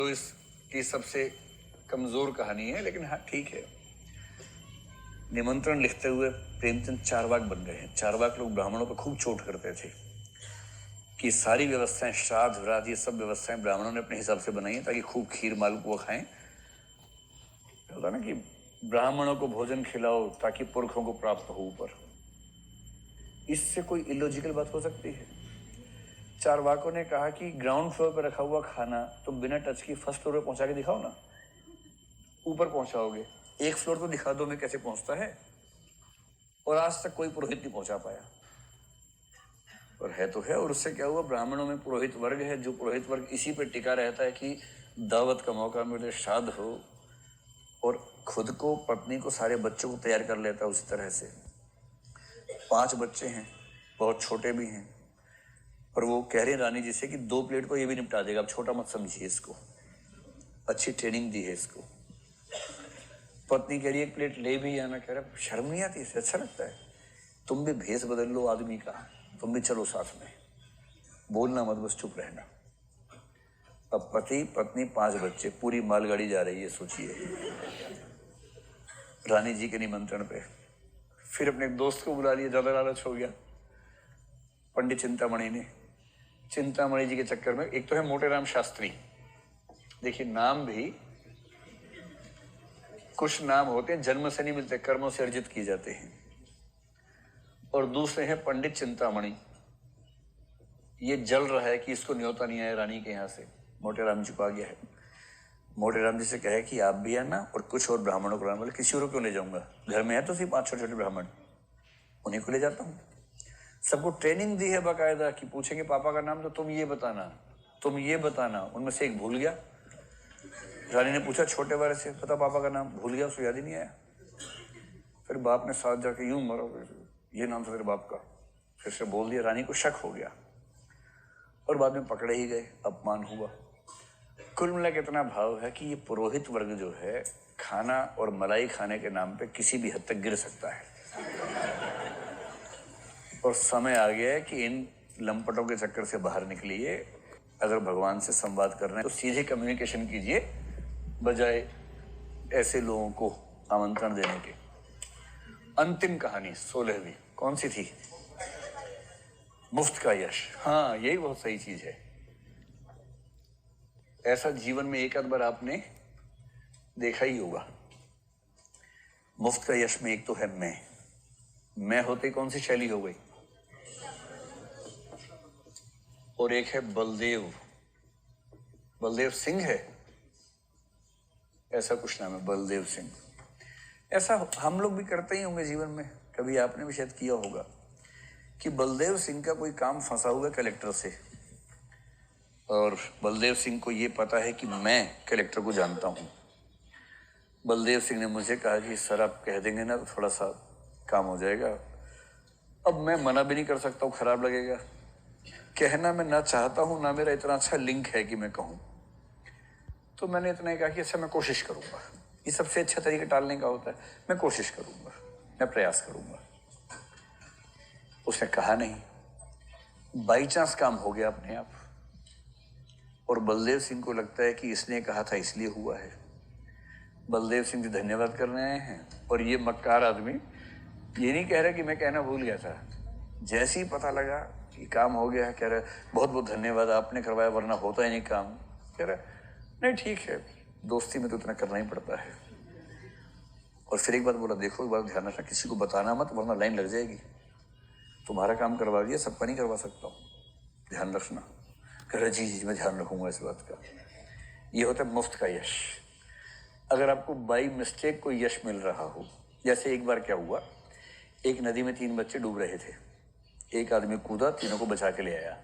तो इसकी सबसे कमजोर कहानी है, लेकिन हाँ ठीक है। निमंत्रण लिखते हुए प्रेमचंद चारवाक बन गए हैं। चारवाक लोग ब्राह्मणों पर खूब चोट करते थे कि सारी व्यवस्थाएं, श्राद्ध व्राद्ध, ये सब व्यवस्थाएं ब्राह्मणों ने अपने हिसाब से बनाई है ताकि खूब खीर मालपुआ खाएं। होता ना कि ब्राह्मणों को भोजन खिलाओ ताकि पुरखों को प्राप्त हो ऊपर। इससे कोई इलॉजिकल बात हो सकती है? चारवाकों ने कहा कि ग्राउंड फ्लोर पर रखा हुआ खाना तुम बिना टच की फर्स्ट फ्लोर पे पहुंचा के दिखाओ ना, ऊपर पहुंचाओगे। एक फ्लोर तो दिखा दो मैं कैसे पहुंचता है। और आज तक कोई पुरोहित नहीं पहुंचा पाया, और है तो है। और उससे क्या हुआ, ब्राह्मणों में पुरोहित वर्ग है, जो पुरोहित वर्ग इसी पे टिका रहता है कि दावत का मौका मिले, श्राद्ध हो, और खुद को, पत्नी को, सारे बच्चों को तैयार कर लेता है उसी तरह से। 5 बच्चे हैं, बहुत छोटे भी हैं, और वो कह रहे हैं रानी जी से कि 2 प्लेट को ये भी निपटा देगा, अब छोटा मत समझिए इसको, अच्छी ट्रेनिंग दी है इसको। पत्नी कह रही है 1 प्लेट ले भी आना। कह रहा शर्म नहीं आती, इससे अच्छा लगता है। तुम भी भेष बदल लो आदमी का, तुम भी चलो साथ में, बोलना मत, बस चुप रहना। अब पति पत्नी 5 बच्चे, पूरी मालगाड़ी जा रही है, सोचिए, रानी जी के निमंत्रण पे। फिर अपने एक दोस्त को बुला लिया, ज्यादा लालच हो गया पंडित चिंतामणि ने। चिंतामणि जी के चक्कर में, एक तो है मोटेराम शास्त्री, देखिए नाम भी, कुछ नाम होते हैं जन्म से नहीं मिलते, कर्मों से अर्जित किए जाते हैं। और दूसरे हैं पंडित चिंतामणि। ये जल रहा है कि इसको न्योता नहीं आया रानी के यहाँ से। मोटेराम जी को आ गया है। मोटेराम जी से कहे कि आप भी आना और कुछ और ब्राह्मणों को लाना। बोले किसी और क्यों ले जाऊंगा, घर में है तो सिर्फ 5 छोटे छोटे ब्राह्मण, उन्हीं को ले जाता हूँ। सबको ट्रेनिंग दी है बाकायदा कि पूछेंगे पापा का नाम तो तुम ये बताना, तुम ये बताना। उनमें से एक भूल गया। रानी ने पूछा छोटे वाले से, पता पापा का नाम? भूल गया, उसको याद ही नहीं आया। फिर बाप ने साथ जाके यूं मारा, ये नाम था तेरे बाप का, फिर से बोल दिया। रानी को शक हो गया और बाद में पकड़े ही गए, अपमान हुआ। कुल मिला के इतना भाव है कि ये पुरोहित वर्ग जो है, खाना और मलाई खाने के नाम पे किसी भी हद तक गिर सकता है। और समय आ गया है कि इन लंपटों के चक्कर से बाहर निकलिए। अगर भगवान से संवाद कर रहे हैं तो सीधे कम्युनिकेशन कीजिए, बजाय ऐसे लोगों को आमंत्रण देने के। अंतिम कहानी 16वीं कौन सी थी? मुफ्त का यश। हाँ, यही बहुत सही चीज है। ऐसा जीवन में एक आध बार आपने देखा ही होगा। मुफ्त का यश में एक तो है मैं होते कौन सी शैली हो गई, और एक है बलदेव। बलदेव सिंह है, ऐसा कुछ नाम है, बलदेव सिंह। ऐसा हम लोग भी करते ही होंगे जीवन में, कभी आपने भी शायद किया होगा कि बलदेव सिंह का कोई काम फंसा हुआ कलेक्टर से, और बलदेव सिंह को ये पता है कि मैं कलेक्टर को जानता हूँ। बलदेव सिंह ने मुझे कहा कि सर आप कह देंगे ना तो थोड़ा सा काम हो जाएगा। अब मैं मना भी नहीं कर सकता हूँ, खराब लगेगा। कहना मैं ना चाहता हूँ, ना मेरा इतना अच्छा लिंक है कि मैं कहूँ। तो मैंने इतना ही कहा कि अच्छा मैं कोशिश करूंगा। ये सबसे अच्छा तरीका टालने का होता है, मैं कोशिश करूंगा, मैं प्रयास करूंगा। उसने कहा नहीं, बाई चांस काम हो गया अपने आप। और बलदेव सिंह को लगता है कि इसने कहा था इसलिए हुआ है। बलदेव सिंह जी धन्यवाद करने आए हैं, और ये मक्कार आदमी ये नहीं कह रहा कि मैं कहना भूल गया था। जैसे ही पता लगा कि काम हो गया है, कह रहा बहुत बहुत धन्यवाद, आपने करवाया, वरना होता ही नहीं काम। कह रहा नहीं ठीक है, दोस्ती में तो इतना करना ही पड़ता है। और फिर एक बात बोला, देखो एक बात ध्यान रखना, किसी को बताना मत, वरना लाइन लग जाएगी। तुम्हारा काम करवा दिया, सबका नहीं करवा सकता हूँ, ध्यान रखना। कह रहा जी जी मैं ध्यान रखूंगा इस बात का। ये होता है मुफ्त का यश। अगर आपको बाई मिस्टेक कोई यश मिल रहा हो, जैसे एक बार क्या हुआ, एक नदी में 3 बच्चे डूब रहे थे। एक आदमी कूदा, तीनों को बचा के ले आया।